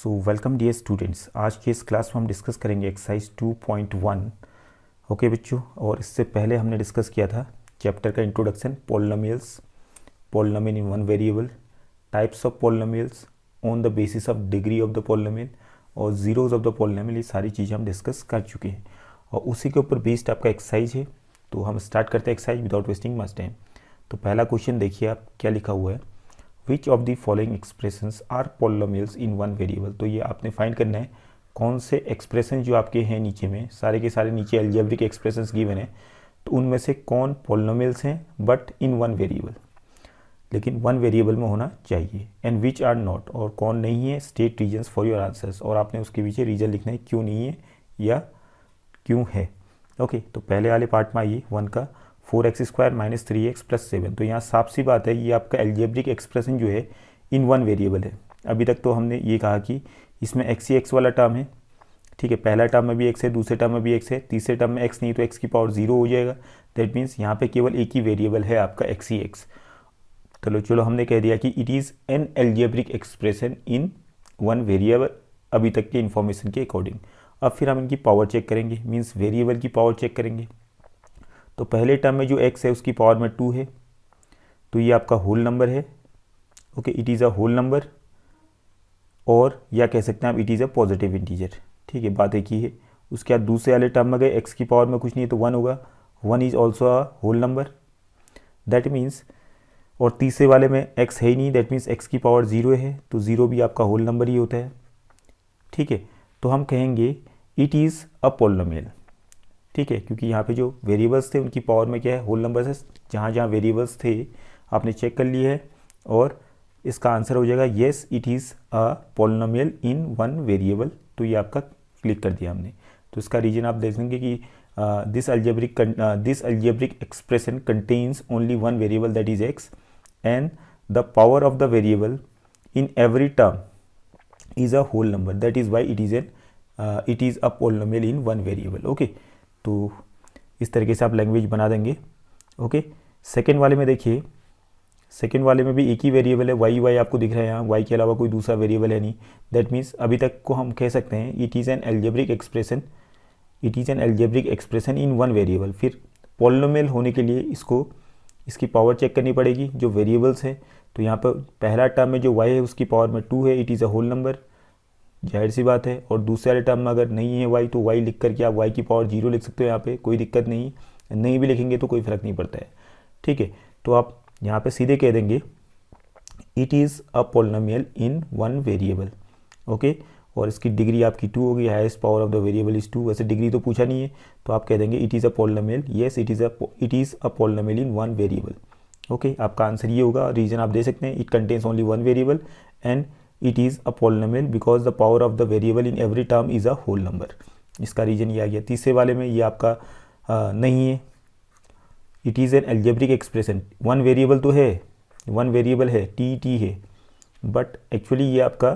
So welcome dear students. आज के इस क्लास में हम डिस्कस करेंगे एक्सरसाइज 2.1। ओके बच्चों, और इससे पहले हमने डिस्कस किया था चैप्टर का introduction, polynomials, polynomial in one variable, types of polynomials on the basis of degree of the polynomial और जीरोज ऑफ द पॉलिनोमियल। ये सारी चीज़ें हम डिस्कस कर चुके हैं और उसी के ऊपर बेस्ड आपका एक्सरसाइज है। तो हम स्टार्ट करते हैं exercise without wasting much time. तो पहला क्वेश्चन देखिए आप क्या लिखा हुआ है, which of the following expressions are polynomials in one variable. तो ये आपने फाइंड करना है कौन से एक्सप्रेशन जो आपके हैं नीचे में, सारे के सारे नीचे अलजेब्रिक एक्सप्रेशंस गिवन है, तो उनमें से कौन पॉलिनोमियल्स हैं बट इन वन वेरिएबल, लेकिन वन वेरिएबल में होना चाहिए, एंड विच आर नॉट, और कौन नहीं है, state reasons for your answers, और आपने उसके पीछे रीजन लिखना है क्यों नहीं है या क्यों है। ओके, तो पहले वाले पार्ट में आइए, वन का 4x² - 3x + 7। तो यहाँ साफ सी बात है, ये आपका एल्जेब्रिक एक्सप्रेशन जो है इन वन वेरिएबल है। अभी तक तो हमने ये कहा कि इसमें x ही x वाला टर्म है, ठीक है, पहला टर्म में भी x है, दूसरे टर्म में भी x है, तीसरे टर्म में x नहीं तो x की पावर 0 हो जाएगा। दैट मीन्स यहाँ पे केवल एक ही वेरिएबल है आपका x ही x। चलो हमने कह दिया कि it is an algebraic expression in one variable, अभी तक के इन्फॉर्मेशन के अकॉर्डिंग। अब फिर हम इनकी पावर चेक करेंगे, मीन्स वेरिएबल की पावर चेक करेंगे। तो पहले टर्म में जो x है उसकी पावर में 2 है, तो ये आपका होल नंबर है। Okay, it is a whole number, और या कह सकते हैं आप it is a positive integer, ठीक है, बात एक ही है। उसके बाद दूसरे वाले टर्म में गए, x की पावर में कुछ नहीं है तो 1 होगा, 1 is also a whole number, that means, और तीसरे वाले में x है ही नहीं, दैट मीन्स x की पावर 0 है, तो 0 भी आपका होल नंबर ही होता है, ठीक है। तो हम कहेंगे इट इज़ अ पॉलिनोमियल, ठीक है, क्योंकि यहाँ पे जो वेरिएबल्स थे उनकी पावर में क्या है, होल नंबर है। जहाँ जहाँ वेरिएबल्स थे आपने चेक कर लिए है, और इसका आंसर हो जाएगा yes it is a polynomial in one variable. तो ये आपका क्लिक कर दिया हमने। तो इसका रीजन आप देखेंगे कि this algebraic expression contains only one variable that is x, and the power of the variable in every term is a whole number, that is why it is a polynomial in one variable. Okay, तो इस तरीके से आप language बना देंगे। Okay, second वाले में देखिए, सेकेंड वाले में भी एक ही वेरिएबल है, वाई आपको दिख रहा है यहाँ, वाई के अलावा कोई दूसरा वेरिएबल है नहीं। दैट मीन्स अभी तक को हम कह सकते हैं it is an algebraic expression, it is an algebraic expression in one variable. फिर पॉलिनोमियल होने के लिए इसकी पावर चेक करनी पड़ेगी जो वेरिएबल्स है। तो यहाँ पर पहला टर्म में जो वाई है उसकी पावर में 2 है, it is a whole number, जाहिर सी बात है। और दूसरे वाले टर्म में अगर नहीं है वाई, तो वाई लिख करके आप वाई की पावर 0 लिख सकते हो, यहाँ पे कोई दिक्कत नहीं भी लिखेंगे तो कोई फ़र्क नहीं पड़ता है, ठीक है। तो आप यहाँ पे सीधे कह देंगे it is a polynomial in one variable. Okay, और इसकी डिग्री आपकी 2 होगी, highest power of the variable is 2। वैसे डिग्री तो पूछा नहीं है, तो आप कह देंगे it is a polynomial, yes it is a polynomial in one variable. Okay, आपका आंसर ये होगा। रीजन आप दे सकते हैं, it contains only one variable and it is a polynomial because the power of the variable in every term is a whole number. इसका reason ये आ गया। तीसरे वाले में ये आपका नहीं है, it is an algebraic expression, one variable तो है, वन वेरिएबल है, टी है, बट एक्चुअली ये आपका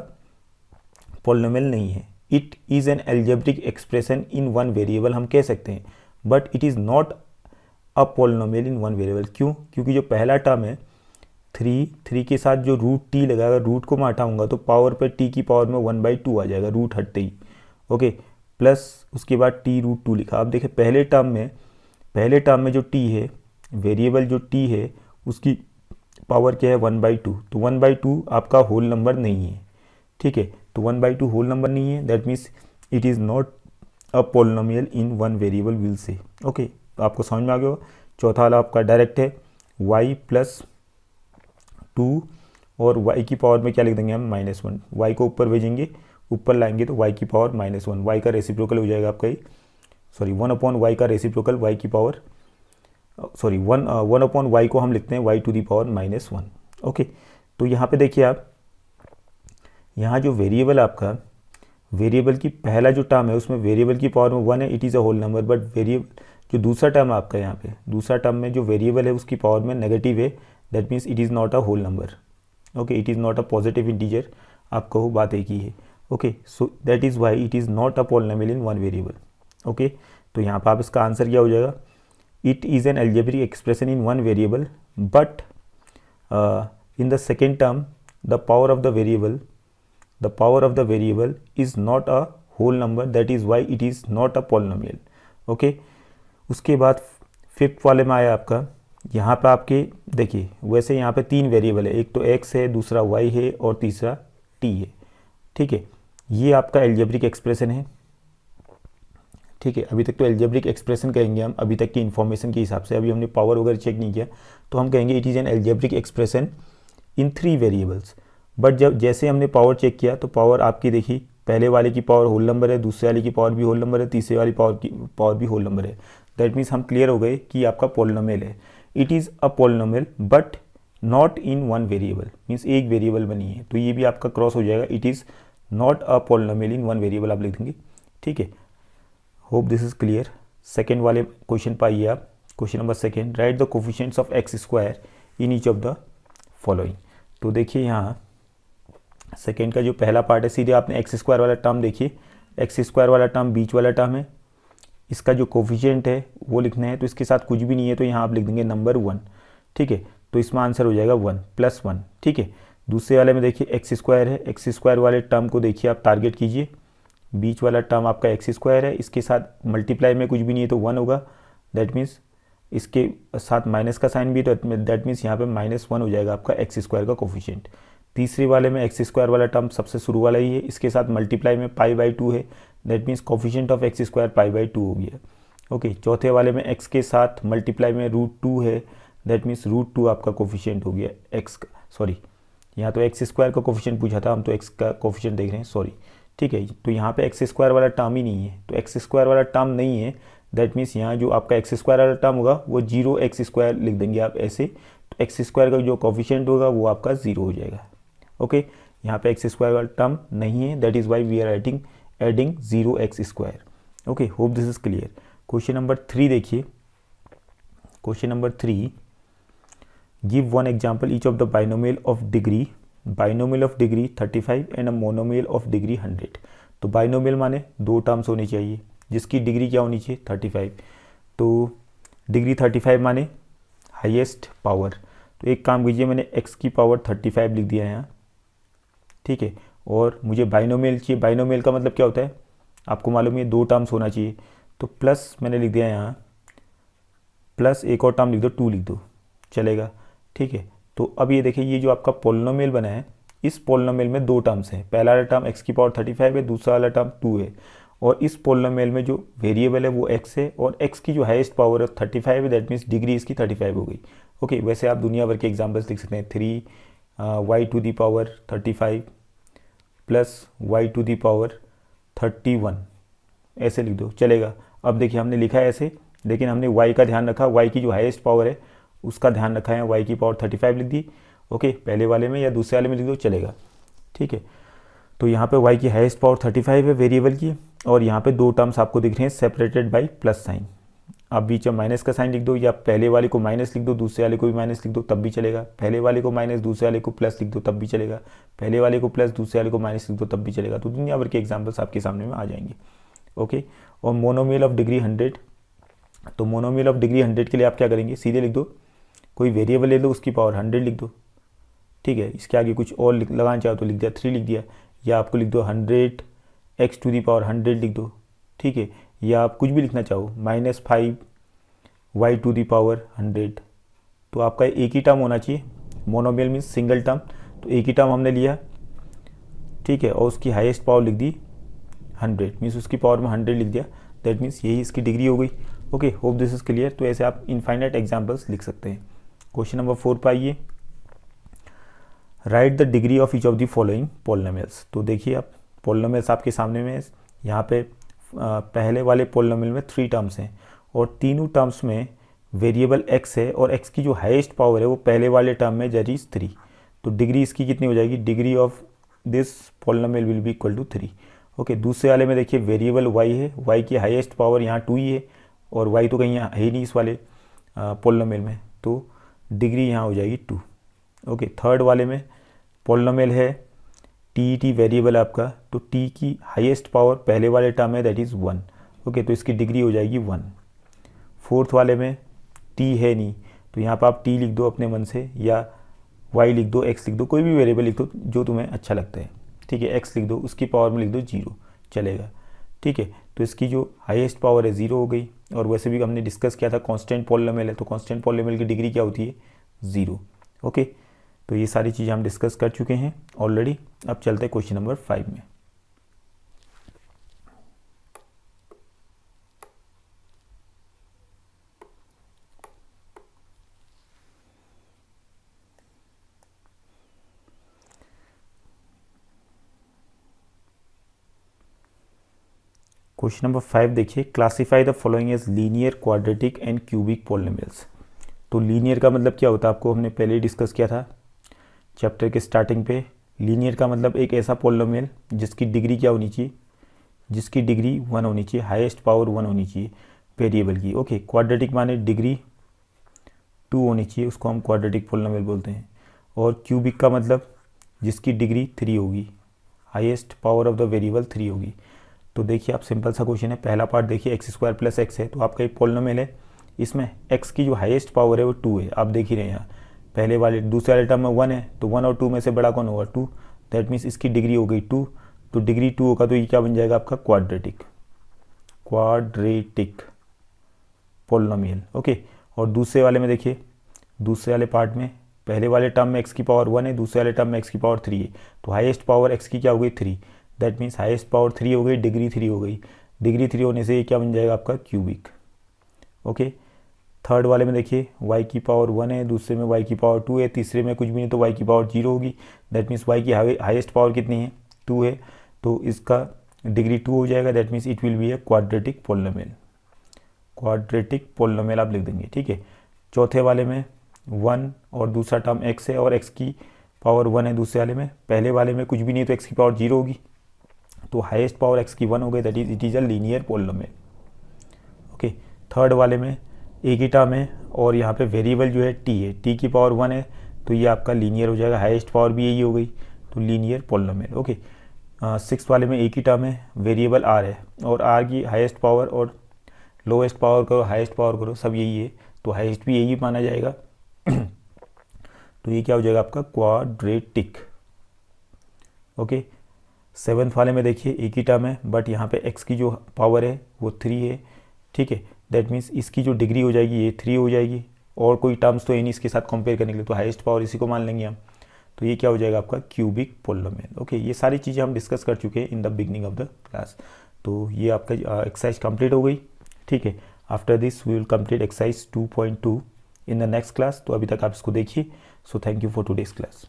पॉलिनोमियल नहीं है। It is an algebraic expression in one variable हम कह सकते हैं, but it is not a polynomial in one variable. क्यों? क्योंकि जो पहला टर्म है 3 के साथ जो रूट टी लगाएगा, रूट को मैं हटाऊंगा तो पावर पे टी की पावर में 1/2 आ जाएगा, रूट हटते ही। ओके, प्लस उसके बाद t√2 लिखा। अब देखिए पहले टर्म में जो t है, वेरिएबल जो t है उसकी पावर क्या है 1/2, तो 1/2 आपका होल नंबर नहीं है, ठीक है। तो 1/2 होल नंबर नहीं है, that means it is not a polynomial in one variable will say. Okay, तो आपको समझ में आ गया। चौथा वाला आपका डायरेक्ट है y + 2, और y की पावर में क्या लिख देंगे हम -1, y को ऊपर भेजेंगे, ऊपर लाएंगे तो y की पावर -1, y का रेसिप्रोकल हो जाएगा आपका, सॉरी 1/y का रेसिप्रोकल y की पावर, सॉरी 1/y को हम लिखते हैं y⁻⁻1। ओके, तो यहाँ पे देखिए आप, यहाँ जो वेरिएबल आपका, वेरिएबल की पहला जो टर्म है उसमें वेरिएबल की पावर में 1 है, it is a whole number, but variable जो दूसरा टर्म है आपका, यहाँ पे दूसरा टर्म में जो वेरिएबल है उसकी पावर में नेगेटिव है, that means it is not a whole number. Okay, it is not a positive integer, आप कहो बात एक ही है। Okay, so that is why it is not a polynomial in one variable. Okay, तो यहाँ पर आप इसका आंसर क्या हो जाएगा, it is an algebraic expression in one variable, but in the second term the power of the variable the power of the variable is not a whole number, that is why it is not a polynomial. Okay, उसके बाद fifth वाले में आया आपका, यहाँ पे आपके देखिए वैसे यहाँ पे 3 वेरिएबल है, एक तो x है, दूसरा y है और तीसरा t है। ठीक है, ये आपका एल्जेब्रिक एक्सप्रेशन है। ठीक है, अभी तक तो एल्जेब्रिक एक्सप्रेशन कहेंगे हम, अभी तक की इन्फॉर्मेशन के हिसाब से, अभी हमने पावर वगैरह चेक नहीं किया, तो हम कहेंगे it is an algebraic expression in 3 variables. But जब जैसे हमने पावर चेक किया तो पावर आपकी देखी, पहले वाले की पावर होल नंबर है, दूसरे वाले की पावर भी होल नंबर है, तीसरे वाली पावर भी होल नंबर है। दैट मीन्स हम क्लियर हो गए कि आपका पॉलिनोमियल है। It is a polynomial but not in one variable, means एक वेरिएबल बनी है, तो ये भी आपका क्रॉस हो जाएगा, it is not a polynomial in one variable आप लिख देंगे। ठीक है, hope this is clear. Second वाले क्वेश्चन पाइए आप, question number second, right the coefficients of x square in each of the following. तो देखिए यहाँ सेकेंड का जो पहला पार्ट है, सीधे आपने एक्स स्क्वायर वाला टर्म देखिए, एक्स स्क्वायर वाला टर्म बीच वाला टर्म है, इसका जो कोफिशिएंट है वो लिखना है, तो इसके साथ कुछ भी नहीं है तो यहाँ आप लिख देंगे नंबर 1। ठीक है, तो इसमें आंसर हो जाएगा 1 + 1। ठीक है, दूसरे वाले में देखिए एक्स स्क्वायर है, एक्स स्क्वायर वाले टर्म को देखिए आप टारगेट कीजिए, बीच वाला टर्म आपका एक्स स्क्वायर है, इसके साथ मल्टीप्लाई में कुछ भी नहीं है तो 1 होगा, दैट मीन्स इसके साथ माइनस का साइन भी, दैट मीन्स यहाँ पे -1 हो जाएगा आपका एक्स स्क्वायर का कोफिशिएंट। तीसरे वाले में एक्स स्क्वायर वाला टर्म सबसे शुरू वाला ही है, इसके साथ मल्टीप्लाई में π/2 है, that means coefficient of x square π/2 हो गया। ओके, चौथे वाले में एक्स के साथ मल्टीप्लाई में √2 है, दैट मीन्स √2 आपका कोफिशिएंट हो गया एक्स का, सॉरी यहाँ तो एक्स स्क्वायर का कोफिशिएंट पूछा था, हम तो एक्स का कोफिशिएंट देख रहे हैं, सॉरी। ठीक है, तो यहाँ पे एक्स स्क्वायर वाला टर्म ही नहीं है, तो एक्स स्क्वायर वाला टर्म नहीं है, दैट मीन्स यहाँ जो आपका एक्स स्क्वायर वाला टर्म होगा वो 0x² लिख देंगे आप ऐसे, तो एक्स स्क्वायर का जो कोफिशिएंट होगा वो आपका 0 हो जाएगा। ओके, यहाँ पे एक्स स्क्वायर वाला टर्म नहीं है, that is why we are adding 0x²। Okay, hope this is clear. Question number 3 देखिए, question number 3, give one example each of the binomial of degree 35 and a monomial of degree 100। तो binomial माने 2 terms होने चाहिए जिसकी degree क्या होनी चाहिए 35, तो डिग्री 35 माने हाईएस्ट पावर। तो एक काम कीजिए, मैंने x की पावर 35 लिख दिया है यहाँ। ठीक है, और मुझे बाइनोमियल चाहिए, बाइनोमियल का मतलब क्या होता है आपको मालूम है, 2 टर्म्स होना चाहिए, तो प्लस मैंने लिख दिया यहाँ, प्लस एक और टर्म लिख दो, 2 लिख दो, चलेगा। ठीक है, तो अब ये देखिए, ये जो आपका पोलिनोमियल बना है, इस पोलिनोमियल में 2 टर्म्स हैं, पहला वाला टर्म x की पावर 35 है, दूसरा वाला टर्म 2 है, और इस पोलिनोमियल में जो वेरिएबल है वो x है, और x की जो हाईएस्ट पावर है 35 है, दैट मीन्स डिग्री इसकी 35 हो गई। ओके, वैसे आप दुनिया भर के एग्जाम्पल्स लिख सकते हैं, 3y⁵ प्लस y⁵ ऐसे लिख दो, चलेगा। अब देखिए हमने लिखा है ऐसे, लेकिन हमने y का ध्यान रखा, y की जो हाईएस्ट पावर है उसका ध्यान रखा है, y की पावर 35 लिख दी। ओके, पहले वाले में या दूसरे वाले में लिख दो, चलेगा। ठीक है, तो यहाँ पे y की हाईएस्ट पावर 35 है वेरिएबल की, और यहाँ पे 2 टर्म्स आपको दिख रहे हैं सेपरेटेड बाय प्लस साइन। आप बीच में माइनस का साइन लिख दो, या पहले वाले को माइनस लिख दो, दूसरे वाले को भी माइनस लिख दो, तब भी चलेगा। पहले वाले को माइनस, दूसरे वाले को प्लस लिख दो, तब भी चलेगा। पहले वाले को प्लस, दूसरे वाले को माइनस लिख दो, तब भी चलेगा। तो दुनिया भर के एग्जाम्पल्स आपके सामने में आ जाएंगे। ओके, और मोनोमियल ऑफ डिग्री 100, तो मोनोमियल ऑफ डिग्री 100 के लिए आप क्या करेंगे, सीधे लिख दो, कोई वेरिएबल ले लो, उसकी पावर 100 लिख दो। ठीक है, इसके आगे कुछ और लगाना चाहो तो लिख दिया, 3 लिख दिया, या आपको लिख दो 100x⁴ लिख दो। ठीक है, या आप कुछ भी लिखना चाहो, -5y⁴ तो आपका एक ही टर्म होना चाहिए, मोनोमियल मीन्स सिंगल टर्म, तो एक ही टर्म हमने लिया। ठीक है, और उसकी हाईएस्ट पावर लिख दी 100, मीन्स उसकी पावर में 100 लिख दिया, दैट मीन्स यही इसकी डिग्री हो गई। Okay, hope this is clear. तो ऐसे आप इनफाइनाइट एग्जाम्पल्स लिख सकते हैं। क्वेश्चन नंबर 4 पर आइए, right the degree of each of the following polynomials. तो देखिए आप पोलिनोमियल्स आपके सामने में, यहाँ पे पहले वाले पोलिनोमियल में 3 टर्म्स हैं, और तीनों टर्म्स में वेरिएबल x है, और x की जो हाईएस्ट पावर है वो पहले वाले टर्म में दैट इज 3। तो डिग्री इसकी कितनी हो जाएगी, degree of this polynomial will be equal to 3। Okay, दूसरे वाले में देखिए वेरिएबल y है, y की हाईएस्ट पावर यहाँ 2 ही है, और y तो कहीं यहाँ है ही नहीं इस वाले पोलिनोमियल में, तो डिग्री यहाँ हो जाएगी 2। ओके, थर्ड वाले में पोलिनोमियल है t वेरिएबल आपका, तो t की हाईएस्ट पावर पहले वाले टर्म है दैट इज़ 1। ओके, तो इसकी डिग्री हो जाएगी 1। फोर्थ वाले में t है नहीं, तो यहाँ पर आप t लिख दो अपने मन से, या y लिख दो, x लिख दो, कोई भी वेरिएबल लिख दो जो तुम्हें अच्छा लगता है। ठीक है, x लिख दो, उसकी पावर में लिख दो 0, चलेगा। ठीक है, तो इसकी जो हाईएस्ट पावर है 0 हो गई। और वैसे भी हमने डिस्कस किया था कांस्टेंट पॉलिनोमियल है, तो कांस्टेंट पॉलिनोमियल की डिग्री क्या होती है, 0। ओके, तो ये सारी चीज़ें हम डिस्कस कर चुके हैं ऑलरेडी। अब चलते हैं क्वेश्चन नंबर 5 में। क्वेश्चन नंबर 5 देखिए, classify the following as linear, quadratic and cubic polynomials. तो लीनियर का मतलब क्या होता है, आपको हमने पहले ही डिस्कस किया था चैप्टर के स्टार्टिंग पे। लीनियर का मतलब एक ऐसा पॉलिनोमियल जिसकी डिग्री क्या होनी चाहिए, जिसकी डिग्री 1 होनी चाहिए, हाईएस्ट पावर 1 होनी चाहिए वेरिएबल की। ओके, क्वाड्रेटिक माने डिग्री 2 होनी चाहिए, उसको हम क्वाड्रेटिक पॉलिनोमियल बोलते हैं। और क्यूबिक का मतलब जिसकी डिग्री 3 होगी, highest power of the variable 3 होगी। तो देखिए आप, सिंपल सा क्वेश्चन है। पहला पार्ट देखिए, x² + x है, तो आपका एक पॉलिनोमियल है, इसमें x की जो हाईएस्ट पावर है वो 2 है। आप देख ही रहे हैं यहाँ, पहले वाले दूसरे वाले टर्म में 1 है, तो 1 और 2 में से बड़ा कौन होगा, 2। दैट मीन्स इसकी डिग्री हो गई 2, तो डिग्री 2 होगा, तो ये क्या बन जाएगा आपका, क्वाड्रेटिक पॉलिनोमियल। ओके, और दूसरे वाले में देखिए, दूसरे वाले पार्ट में पहले वाले टर्म में x की पावर 1 है, दूसरे वाले टर्म में x की पावर 3 है, तो हाईएस्ट पावर x की क्या हो गई, 3। दैट मीन्स हाईएस्ट पावर 3 हो गई, डिग्री 3 हो गई। डिग्री 3 होने से ये क्या बन जाएगा आपका, क्यूबिक। ओके, थर्ड वाले में देखिए, y की पावर 1 है, दूसरे में y की पावर 2 है, तीसरे में कुछ भी नहीं तो y की पावर 0 होगी। दैट मीन्स y की हाईएस्ट पावर कितनी है, 2 है, तो इसका डिग्री 2 हो जाएगा। That means it will be a quadratic polynomial. Quadratic polynomial आप लिख देंगे। ठीक है, चौथे वाले में 1 और दूसरा टर्म x है, और x की पावर 1 है दूसरे वाले में, पहले वाले में कुछ भी नहीं तो x की पावर 0 होगी, तो हाईएस्ट पावर x की 1 हो गई। That is it is a linear polynomial. Okay, third वाले में एक ही टर्म है, और यहाँ पे वेरिएबल जो है t है, t की पावर 1 है, तो ये आपका लीनियर हो जाएगा, हाईएस्ट पावर भी यही हो गई, तो लीनियर पॉलिनोमियल। ओके, सिक्स वाले में एक ही टर्म है, वेरिएबल r है, और r की हाईएस्ट पावर और लोएस्ट पावर करो, हाईएस्ट पावर करो, सब यही है, तो हाईएस्ट भी यही माना जाएगा। तो ये क्या हो जाएगा आपका, क्वाड्रेटिक। ओके, सेवन्थ वाले में देखिए, एक ही टर्म है, बट यहाँ पे x की जो पावर है वो 3 है। ठीक है, दैट मीन्स इसकी जो डिग्री हो जाएगी ये 3 हो जाएगी, और कोई टर्म्स तो है नहीं इसके साथ कंपेयर करने के लिए, तो हाईएस्ट पावर इसी को मान लेंगे हम, तो ये क्या हो जाएगा आपका, क्यूबिक पॉलिनोमियल। ओके, ये सारी चीज़ें हम डिस्कस कर चुके हैं in the beginning of the class. तो ये आपका एक्सरसाइज कंप्लीट हो गई। ठीक है, after this we will complete exercise 2.2 in the next class. तो अभी तक आप इसको देखिए। So thank you for today's class.